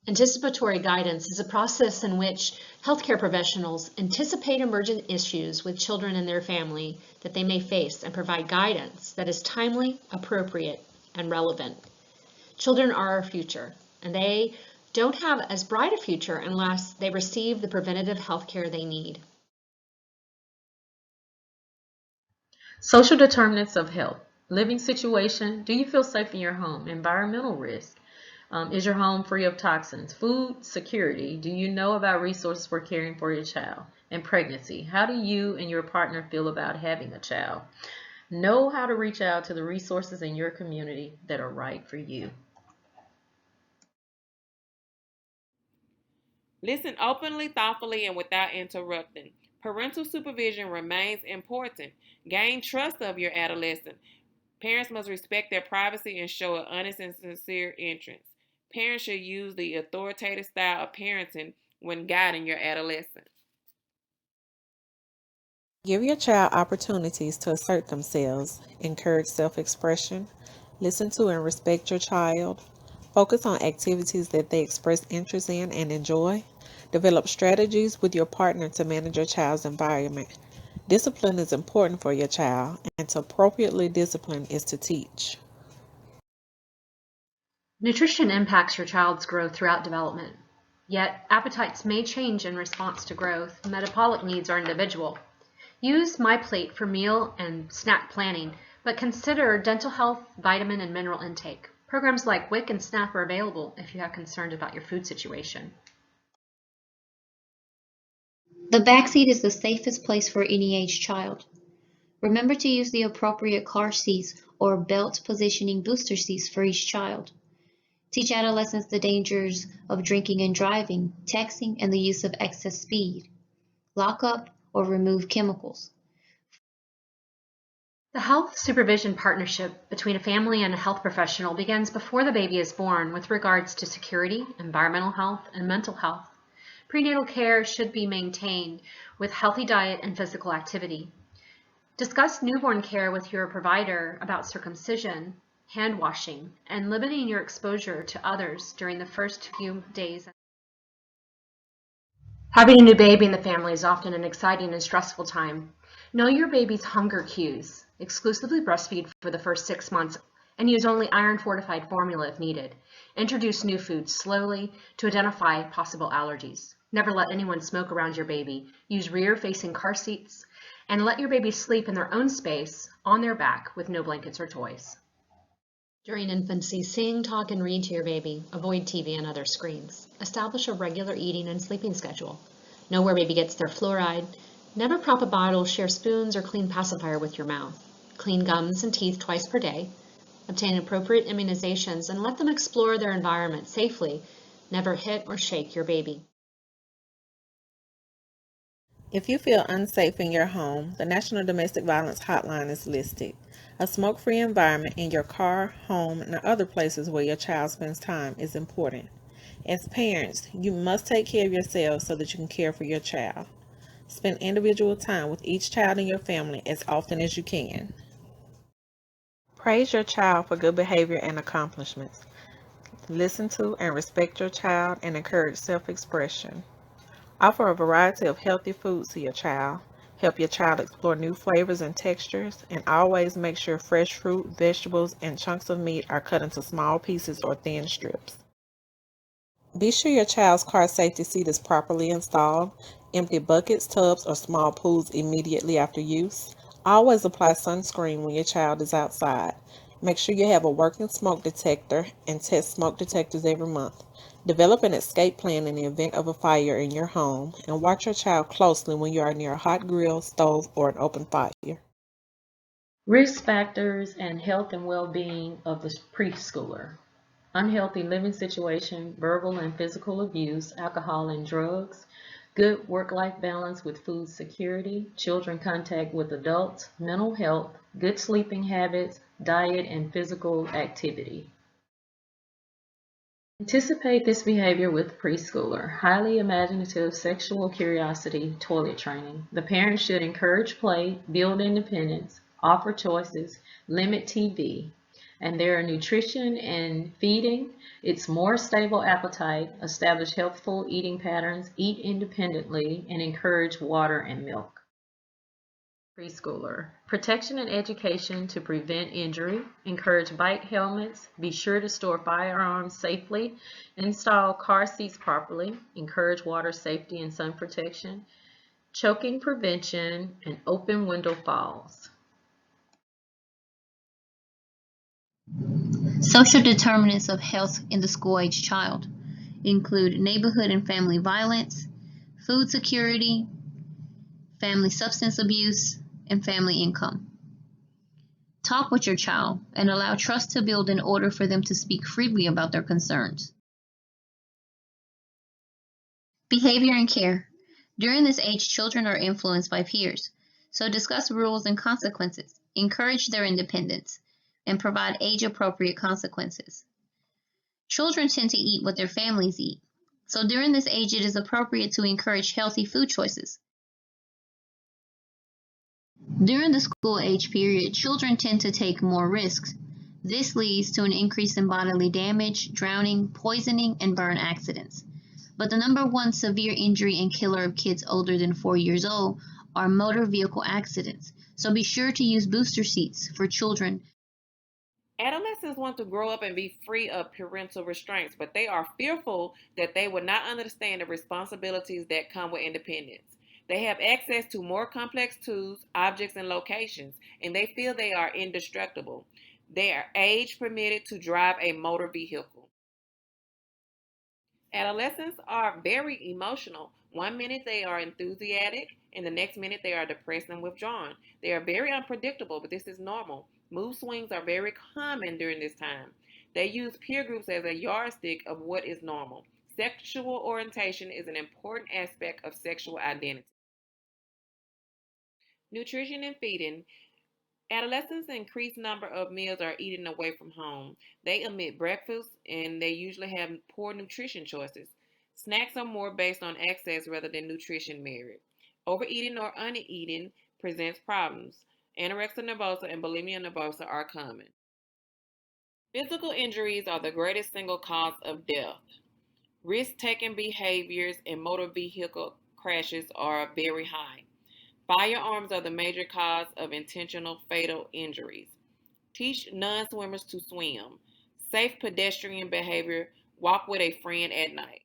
Anticipatory guidance is a process in which healthcare professionals anticipate emergent issues with children and their family that they may face and provide guidance that is timely, appropriate, and relevant. Children are our future, and they don't have as bright a future unless they receive the preventative health care they need. Social determinants of health. Living situation. Do you feel safe in your home? Environmental risk. Is your home free of toxins? Food security. Do you know about resources for caring for your child? And pregnancy. How do you and your partner feel about having a child? Know how to reach out to the resources in your community that are right for you. Listen openly, thoughtfully, and without interrupting. Parental supervision remains important. Gain trust of your adolescent. Parents must respect their privacy and show an honest and sincere interest. Parents should use the authoritative style of parenting when guiding your adolescent. Give your child opportunities to assert themselves, encourage self expression, listen to and respect your child, focus on activities that they express interest in and enjoy, develop strategies with your partner to manage your child's environment. Discipline is important for your child, and to appropriately discipline is to teach. Nutrition impacts your child's growth throughout development. Yet, appetites may change in response to growth. Metabolic needs are individual. Use MyPlate for meal and snack planning, but consider dental health, vitamin, and mineral intake. Programs like WIC and SNAP are available if you have concerns about your food situation. The backseat is the safest place for any age child. Remember to use the appropriate car seats or belt positioning booster seats for each child. Teach adolescents the dangers of drinking and driving, texting, and the use of excess speed. Lock up or remove chemicals. The health supervision partnership between a family and a health professional begins before the baby is born with regards to security, environmental health, and mental health. Prenatal care should be maintained with healthy diet and physical activity. Discuss newborn care with your provider about circumcision, hand washing, and limiting your exposure to others during the first few days. Having a new baby in the family is often an exciting and stressful time. Know your baby's hunger cues. Exclusively breastfeed for the first 6 months and use only iron-fortified formula if needed. Introduce new foods slowly to identify possible allergies. Never let anyone smoke around your baby. Use rear-facing car seats and let your baby sleep in their own space on their back with no blankets or toys. During infancy, sing, talk, and read to your baby. Avoid TV and other screens. Establish a regular eating and sleeping schedule. Know where baby gets their fluoride. Never prop a bottle, share spoons, or clean pacifier with your mouth. Clean gums and teeth twice per day. Obtain appropriate immunizations and let them explore their environment safely. Never hit or shake your baby. If you feel unsafe in your home, the National Domestic Violence Hotline is listed. A smoke-free environment in your car, home, and other places where your child spends time is important. As parents, you must take care of yourselves so that you can care for your child. Spend individual time with each child in your family as often as you can. Praise your child for good behavior and accomplishments. Listen to and respect your child and encourage self-expression. Offer a variety of healthy foods to your child. Help your child explore new flavors and textures, and always make sure fresh fruit, vegetables, and chunks of meat are cut into small pieces or thin strips. Be sure your child's car safety seat is properly installed. Empty buckets, tubs, or small pools immediately after use. Always apply sunscreen when your child is outside. Make sure you have a working smoke detector and test smoke detectors every month. Develop an escape plan in the event of a fire in your home, and watch your child closely when you are near a hot grill, stove, or an open fire. Risk factors and health and well-being of the preschooler. Unhealthy living situation, verbal and physical abuse, alcohol and drugs, good work-life balance with food security, children contact with adults, mental health, good sleeping habits, diet and physical activity. Anticipate this behavior with preschooler. Highly imaginative sexual curiosity, toilet training. The parents should encourage play, build independence, offer choices, limit TV. And there are nutrition and feeding. It's more stable appetite, establish healthful eating patterns, eat independently, and encourage water and milk. Preschooler. Protection and education to prevent injury. Encourage bike helmets. Be sure to store firearms safely. Install car seats properly. Encourage water safety and sun protection. Choking prevention and open window falls. Social determinants of health in the school-age child include neighborhood and family violence, food security, family substance abuse, and family income. Talk with your child and allow trust to build in order for them to speak freely about their concerns. Behavior and care. During this age, children are influenced by peers, so discuss rules and consequences, encourage their independence, and provide age-appropriate consequences. Children tend to eat what their families eat, so during this age it is appropriate to encourage healthy food choices. During the school age period, children tend to take more risks. This leads to an increase in bodily damage, drowning, poisoning, and burn accidents. But the number one severe injury and killer of kids older than 4 years old are motor vehicle accidents, so be sure to use booster seats for children. Adolescents want to grow up and be free of parental restraints, but they are fearful that they will not understand the responsibilities that come with independence. They have access to more complex tools, objects, and locations, and they feel they are indestructible. They are age permitted to drive a motor vehicle. Adolescents are very emotional. One minute they are enthusiastic, and the next minute they are depressed and withdrawn. They are very unpredictable, but this is normal. Mood swings are very common during this time. They use peer groups as a yardstick of what is normal. Sexual orientation is an important aspect of sexual identity. Nutrition and feeding. Adolescents' increased number of meals are eaten away from home. They omit breakfast and they usually have poor nutrition choices. Snacks are more based on access rather than nutrition merit. Overeating or uneating presents problems. Anorexia nervosa and bulimia nervosa are common. Physical injuries are the greatest single cause of death. Risk-taking behaviors and motor vehicle crashes are very high. Firearms are the major cause of intentional fatal injuries. Teach non-swimmers to swim. Safe pedestrian behavior. Walk with a friend at night.